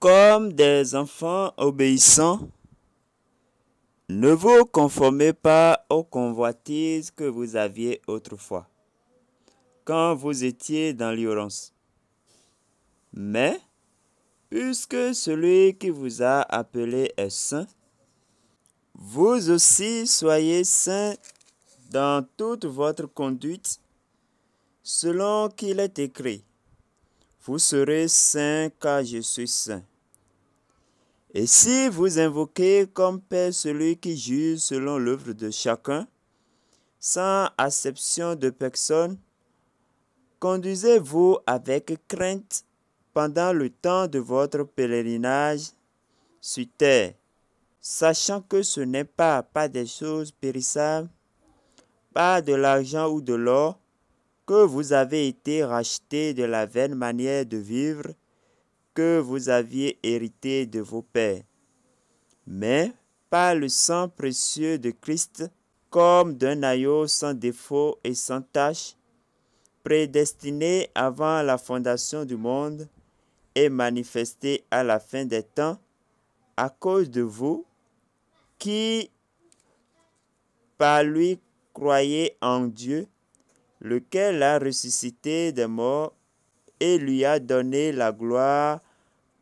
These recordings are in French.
Comme des enfants obéissants, ne vous conformez pas aux convoitises que vous aviez autrefois, quand vous étiez dans l'ignorance. Mais, puisque celui qui vous a appelé est saint, vous aussi soyez saints dans toute votre conduite, selon qu'il est écrit, « Vous serez saints car je suis saint. » Et si vous invoquez comme Père celui qui juge selon l'œuvre de chacun, sans acception de personne, conduisez-vous avec crainte pendant le temps de votre pèlerinage sur terre, sachant que ce n'est pas des choses périssables, pas de l'argent ou de l'or, que vous avez été rachetés de la vaine manière de vivre que vous aviez hérité de vos pères, mais par le sang précieux de Christ, comme d'un agneau sans défaut et sans tache, prédestiné avant la fondation du monde et manifesté à la fin des temps, à cause de vous, qui par lui croyez en Dieu, lequel l'a ressuscité des morts et lui a donné la gloire,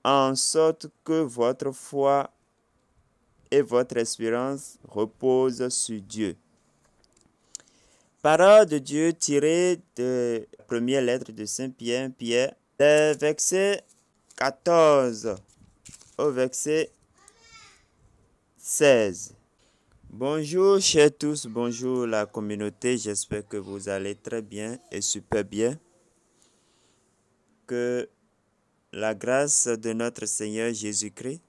en sorte que votre foi et votre espérance reposent sur Dieu. Parole de Dieu tirée de la première lettre de Saint Pierre, des versets 14 au verset 16. Bonjour chers tous, bonjour la communauté, j'espère que vous allez très bien et super bien. Que la grâce de notre Seigneur Jésus-Christ,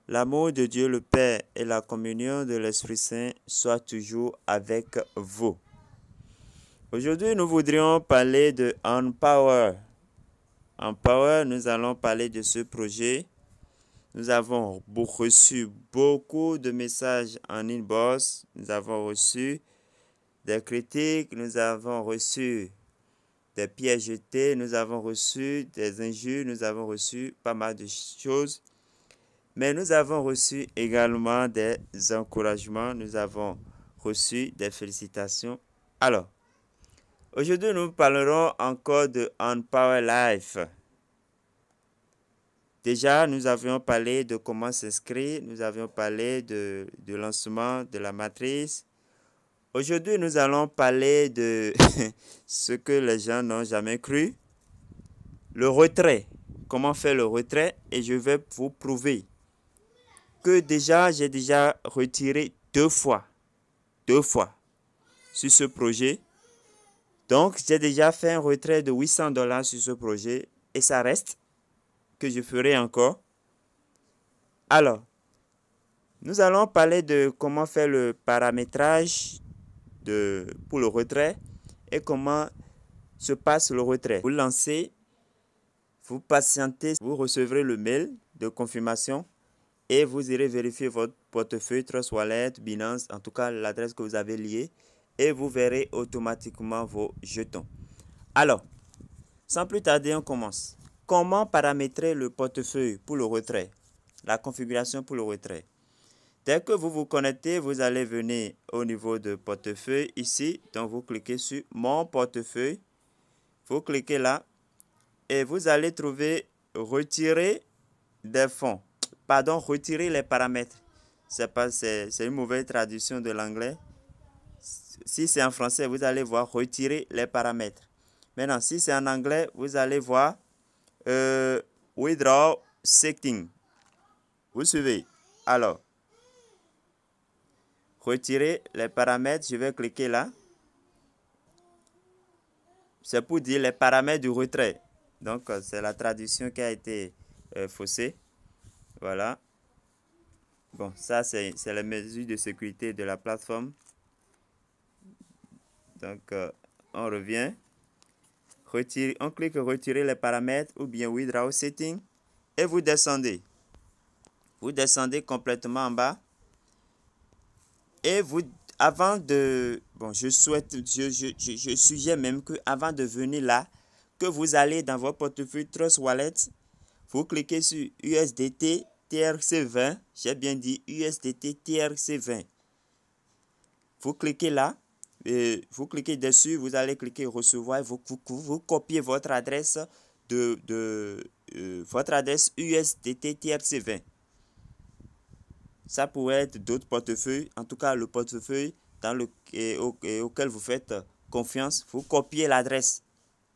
l'amour de Dieu le Père et la communion de l'Esprit Saint soient toujours avec vous. Aujourd'hui, nous voudrions parler de Empower. Empower, nous allons parler de ce projet. Nous avons reçu beaucoup de messages en inbox. Nous avons reçu des critiques. Nous avons reçu des pierres jetées. Nous avons reçu des injures. Nous avons reçu pas mal de choses. Mais nous avons reçu également des encouragements. Nous avons reçu des félicitations. Alors, aujourd'hui, nous parlerons encore de Empower Life. Déjà, nous avions parlé de comment s'inscrire, nous avions parlé de lancement de la matrice. Aujourd'hui, nous allons parler de ce que les gens n'ont jamais cru, le retrait. Comment faire le retrait? Et je vais vous prouver que j'ai déjà retiré deux fois sur ce projet. Donc, j'ai déjà fait un retrait de $800 sur ce projet et ça reste que je ferai encore. Alors, nous allons parler de comment faire le paramétrage pour le retrait et comment se passe le retrait. Vous lancez, vous patientez, vous recevrez le mail de confirmation et vous irez vérifier votre portefeuille, Trust Wallet, Binance, en tout cas l'adresse que vous avez liée et vous verrez automatiquement vos jetons. Alors, sans plus tarder, on commence. Comment paramétrer le portefeuille pour le retrait? La configuration pour le retrait. Dès que vous vous connectez, vous allez venir au niveau de portefeuille ici. Donc, vous cliquez sur Mon portefeuille. Vous cliquez là et vous allez trouver Retirer des fonds. Pardon, retirer les paramètres. C'est une mauvaise traduction de l'anglais. Si c'est en français, vous allez voir Retirer les paramètres. Maintenant, si c'est en anglais, vous allez voir Withdraw Setting. Vous suivez? Alors, retirer les paramètres, je vais cliquer là. C'est pour dire les paramètres du retrait. Donc, c'est la traduction qui a été faussée. Voilà. Bon, ça, c'est les mesures de sécurité de la plateforme. Donc, on revient. On clique retirer les paramètres ou bien Withdraw Setting et vous descendez. Vous descendez complètement en bas et vous, avant de, bon, je suggère même que avant de venir là, que vous allez dans votre portefeuille Trust Wallet, vous cliquez sur USDT TRC20. J'ai bien dit USDT TRC20. Vous cliquez là. Vous cliquez dessus. Vous allez cliquer recevoir. Vous copiez votre adresse votre adresse USDT TRC20. Ça pourrait être d'autres portefeuilles. En tout cas, le portefeuille auquel vous faites confiance. Vous copiez l'adresse.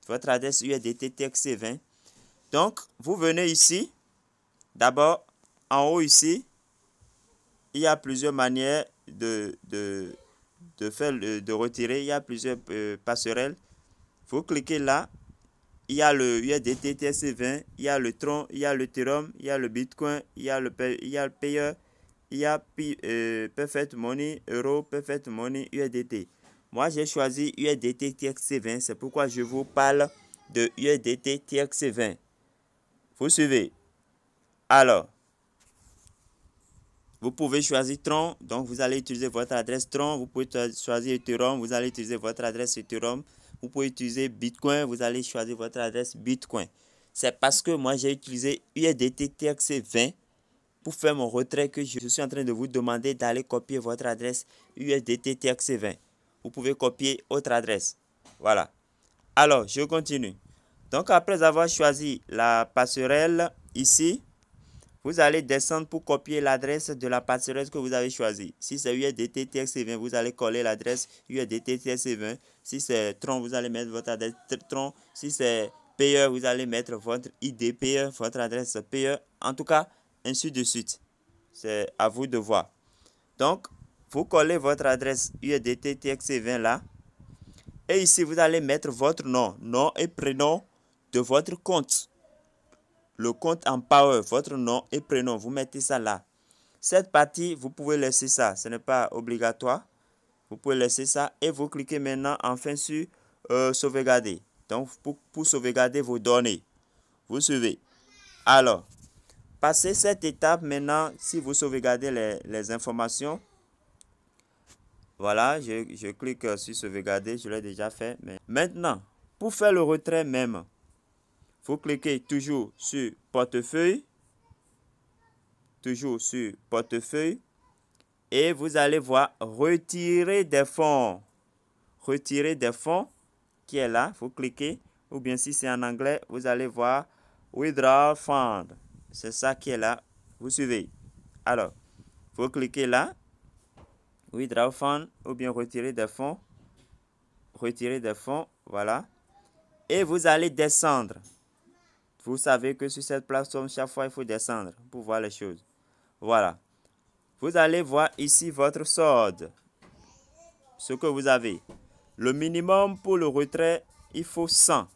Votre adresse USDT TRC20. Donc, vous venez ici. D'abord, en haut ici, il y a plusieurs manières de retirer. Il y a plusieurs passerelles. Vous cliquez là. Il y a le USDT TRC20. Il y a le Tron. Il y a l'Ethereum. Il y a le Bitcoin. Il y a le Payer. Il y a Perfect Money, Euro, Perfect Money, USDT. Moi, j'ai choisi USDT TRC20. C'est pourquoi je vous parle de USDT TRC20. Vous suivez. Alors, vous pouvez choisir Tron. Donc, vous allez utiliser votre adresse Tron. Vous pouvez choisir Ethereum. Vous allez utiliser votre adresse Ethereum. Vous pouvez utiliser Bitcoin. Vous allez choisir votre adresse Bitcoin. C'est parce que moi, j'ai utilisé USDT TRC20 pour faire mon retrait que je suis en train de vous demander d'aller copier votre adresse USDT TRC20. Vous pouvez copier autre adresse. Voilà. Alors, je continue. Donc, après avoir choisi la passerelle ici, vous allez descendre pour copier l'adresse de la passerelle que vous avez choisie. Si c'est USDT TRC20, vous allez coller l'adresse USDT TRC20. Si c'est Tron, vous allez mettre votre adresse Tron. Si c'est Payer, vous allez mettre votre ID Payer, votre adresse Payer. En tout cas, ainsi de suite. C'est à vous de voir. Donc, vous collez votre adresse USDT TRC20 là. Et ici, vous allez mettre votre nom et prénom de votre compte. Le compte en Power, votre nom et prénom, vous mettez ça là. Cette partie, vous pouvez laisser ça. Ce n'est pas obligatoire. Vous pouvez laisser ça et vous cliquez maintenant enfin sur sauvegarder. Donc, pour sauvegarder vos données. Vous suivez. Alors, passez cette étape maintenant, si vous sauvegardez les informations. Voilà, je clique sur sauvegarder, je l'ai déjà fait. Mais maintenant, pour faire le retrait même, vous cliquez toujours sur portefeuille. Toujours sur portefeuille. Et vous allez voir retirer des fonds. Retirer des fonds qui est là, vous cliquez. Ou bien si c'est en anglais, vous allez voir withdraw fund. C'est ça qui est là. Vous suivez. Alors, vous cliquez là. Withdraw fund ou bien retirer des fonds. Retirer des fonds. Voilà. Et vous allez descendre. Vous savez que sur cette plateforme, chaque fois, il faut descendre pour voir les choses. Voilà. Vous allez voir ici votre solde. Ce que vous avez. Le minimum pour le retrait, il faut 100.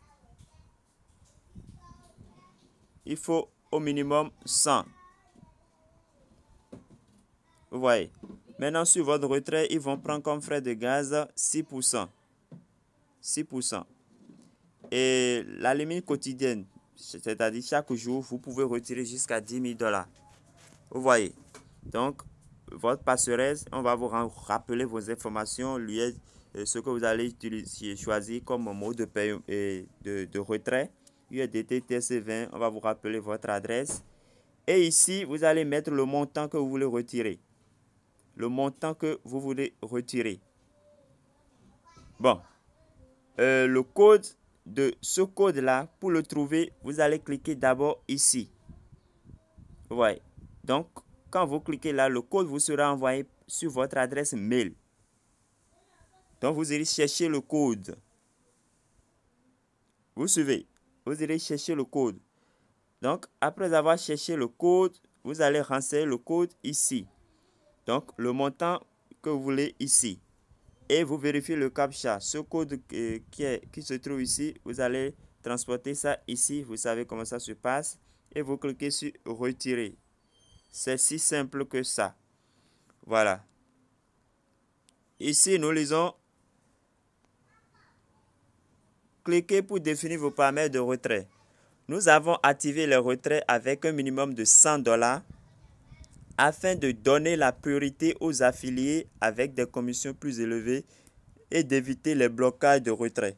Il faut au minimum 100. Vous voyez. Maintenant, sur votre retrait, ils vont prendre comme frais de gaz 6%. 6%. Et la limite quotidienne, c'est-à-dire chaque jour, vous pouvez retirer jusqu'à 10 000 $. Vous voyez. Donc, votre passerelle, on va vous rappeler vos informations, ce que vous allez utiliser, choisir comme mot de paie et de retrait. USDT TRC20, on va vous rappeler votre adresse. Et ici, vous allez mettre le montant que vous voulez retirer. Le montant que vous voulez retirer. Bon. Le code de ce code-là, pour le trouver, vous allez cliquer d'abord ici. Vous voyez. Donc, quand vous cliquez là, le code vous sera envoyé sur votre adresse mail. Donc, vous irez chercher le code. Vous suivez. Vous irez chercher le code. Donc, après avoir cherché le code, vous allez renseigner le code ici. Donc, le montant que vous voulez ici. Et vous vérifiez le CAPTCHA. Ce code qui se trouve ici, vous allez transporter ça ici. Vous savez comment ça se passe. Et vous cliquez sur retirer. C'est si simple que ça. Voilà. Ici, nous lisons. Cliquez pour définir vos paramètres de retrait. Nous avons activé les retraits avec un minimum de 100 $ afin de donner la priorité aux affiliés avec des commissions plus élevées et d'éviter les blocages de retrait.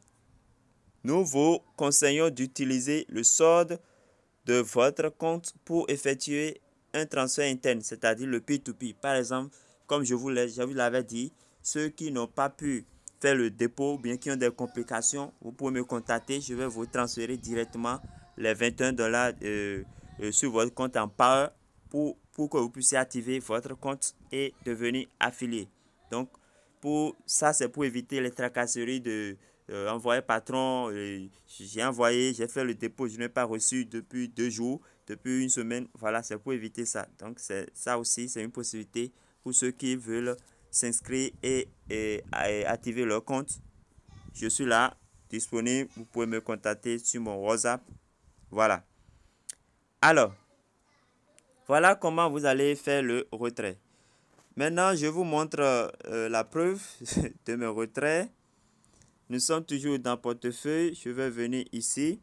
Nous vous conseillons d'utiliser le solde de votre compte pour effectuer un transfert interne, c'est-à-dire le P2P. Par exemple, comme je vous l'avais dit, ceux qui n'ont pas pu faire le dépôt ou bien qui ont des complications, vous pouvez me contacter. Je vais vous transférer directement les 21 dollars sur votre compte en Power pour que vous puissiez activer votre compte et devenir affilié. Donc, pour ça, c'est pour éviter les tracasseries de envoyer patron. J'ai fait le dépôt, je n'ai pas reçu depuis 2 jours, depuis une semaine. Voilà, c'est pour éviter ça. Donc, ça aussi, c'est une possibilité pour ceux qui veulent s'inscrire et activer leur compte. Je suis là, disponible. Vous pouvez me contacter sur mon WhatsApp. Voilà. Alors, voilà comment vous allez faire le retrait. Maintenant, je vous montre la preuve de mes retraits. Nous sommes toujours dans portefeuille. Je vais venir ici.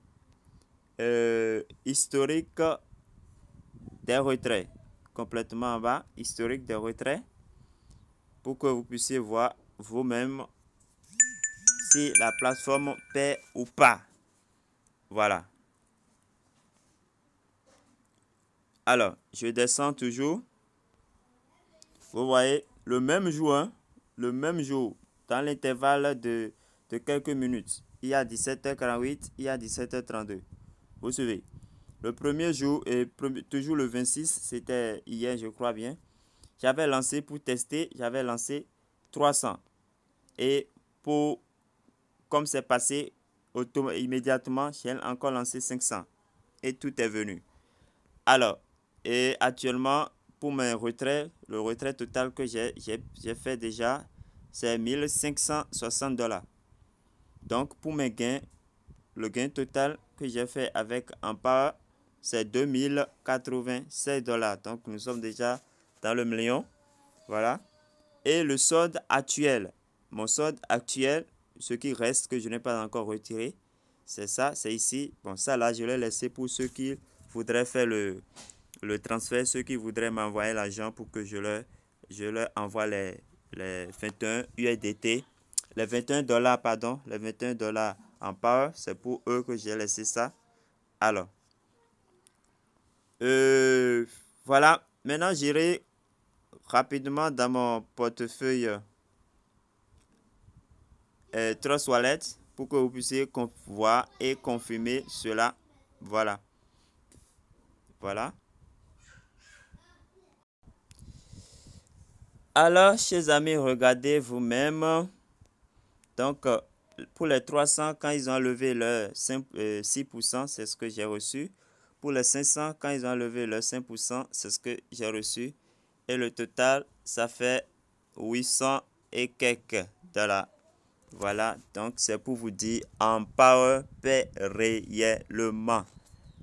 Historique des retraits. Complètement en bas. Historique des retraits. Pour que vous puissiez voir vous-même si la plateforme paie ou pas. Voilà. Alors, je descends toujours. Vous voyez, le même jour, dans l'intervalle de quelques minutes, il y a 17h48, il y a 17h32. Vous suivez. Le premier jour, et toujours le 26, c'était hier, je crois bien. J'avais lancé pour tester, j'avais lancé 300. Et comme c'est passé immédiatement, j'ai encore lancé 500. Et tout est venu. Alors, et actuellement, pour mes retraits, le retrait total que j'ai fait déjà, c'est 1560 dollars. Donc, pour mes gains, le gain total que j'ai fait avec Empower, c'est 2087 dollars. Donc, nous sommes déjà dans le million. Voilà. Et le solde actuel, mon solde actuel, ce qui reste que je n'ai pas encore retiré, c'est ça, c'est ici. Bon, ça là, je l'ai laissé pour ceux qui voudraient faire le transfert, ceux qui voudraient m'envoyer l'argent pour que je leur envoie les 21 USDT, les 21 dollars, pardon, les 21 dollars en Power, c'est pour eux que j'ai laissé ça. Alors, voilà, maintenant j'irai rapidement dans mon portefeuille Trust Wallet pour que vous puissiez voir et confirmer cela. Voilà. Voilà. Alors, chers amis, regardez vous-même. Donc, pour les 300, quand ils ont levé leur 6%, c'est ce que j'ai reçu. Pour les 500, quand ils ont levé leur 5%, c'est ce que j'ai reçu. Et le total, ça fait 800 et quelques dollars. Voilà, donc c'est pour vous dire, Empower paie réellement.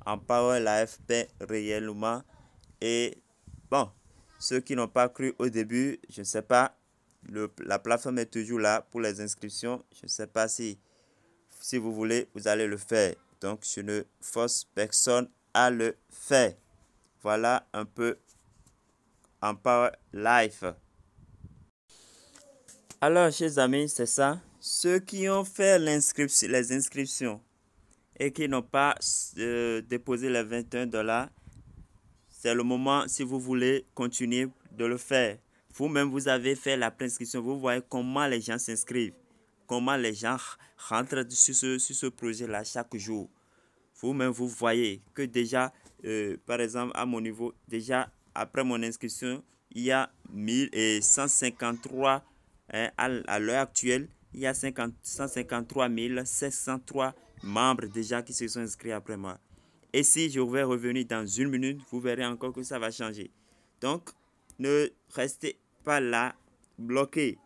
Empower Life paie réellement. Et bon, ceux qui n'ont pas cru au début, je ne sais pas, la plateforme est toujours là pour les inscriptions. Je ne sais pas si vous voulez, vous allez le faire. Donc, je ne force personne à le faire. Voilà un peu Empower Life. Alors, chers amis, c'est ça. Ceux qui ont fait les inscriptions et qui n'ont pas déposé les 21 dollars, c'est le moment, si vous voulez continuer de le faire. Vous-même, vous avez fait la préinscription. Vous voyez comment les gens s'inscrivent. Comment les gens rentrent sur ce projet-là chaque jour. Vous-même, vous voyez que déjà, par exemple, à mon niveau, déjà, après mon inscription, il y a 1153, à l'heure actuelle, il y a 153 703 membres déjà qui se sont inscrits après moi. Et si je vais revenir dans une minute, vous verrez encore que ça va changer. Donc, ne restez pas là, bloqués.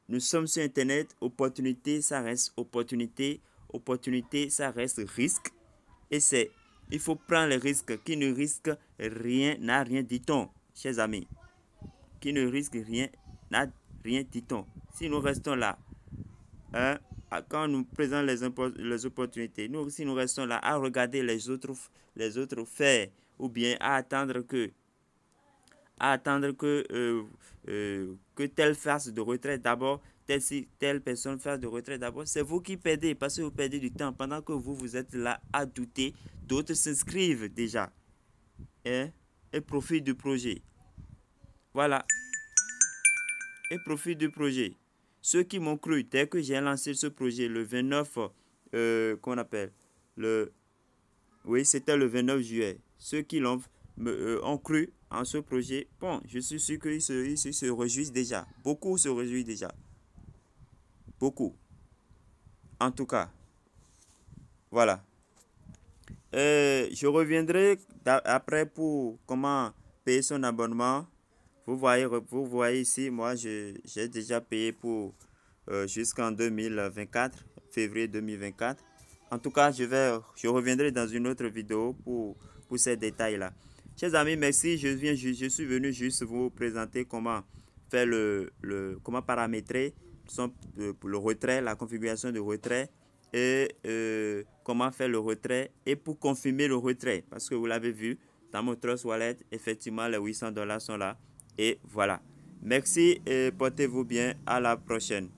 Nous sommes sur Internet. Opportunité, ça reste opportunité. Opportunité, ça reste risque. Et il faut prendre les risques. Qui ne risque rien n'a rien, dit-on, chers amis. Qui ne risque rien n'a rien, dit-on. Si nous restons là, quand on nous présente les opportunités, si nous restons là à regarder les autres faire, ou bien à attendre que telle phase de retrait, d'abord telle personne fasse de retrait d'abord, c'est vous qui perdez parce que vous perdez du temps pendant que vous êtes là à douter. D'autres s'inscrivent déjà et profitent du projet. Voilà. Et profitent du projet. Ceux qui m'ont cru, dès que j'ai lancé ce projet le 29, qu'on appelle, oui, c'était le 29 juillet. Ceux qui ont cru en ce projet, bon, je suis sûr qu'ils se réjouissent déjà. Beaucoup se réjouissent déjà. Beaucoup. En tout cas, voilà. Je reviendrai après pour comment payer son abonnement. Vous voyez ici, moi, j'ai déjà payé pour jusqu'en 2024, février 2024. En tout cas, je reviendrai dans une autre vidéo pour ces détails-là. Chers amis, merci. Je suis venu juste vous présenter comment faire comment paramétrer le retrait, la configuration de retrait et comment faire le retrait et pour confirmer le retrait. Parce que vous l'avez vu, dans mon Trust Wallet, effectivement, les 800 $ sont là. Et voilà. Merci et portez-vous bien. À la prochaine.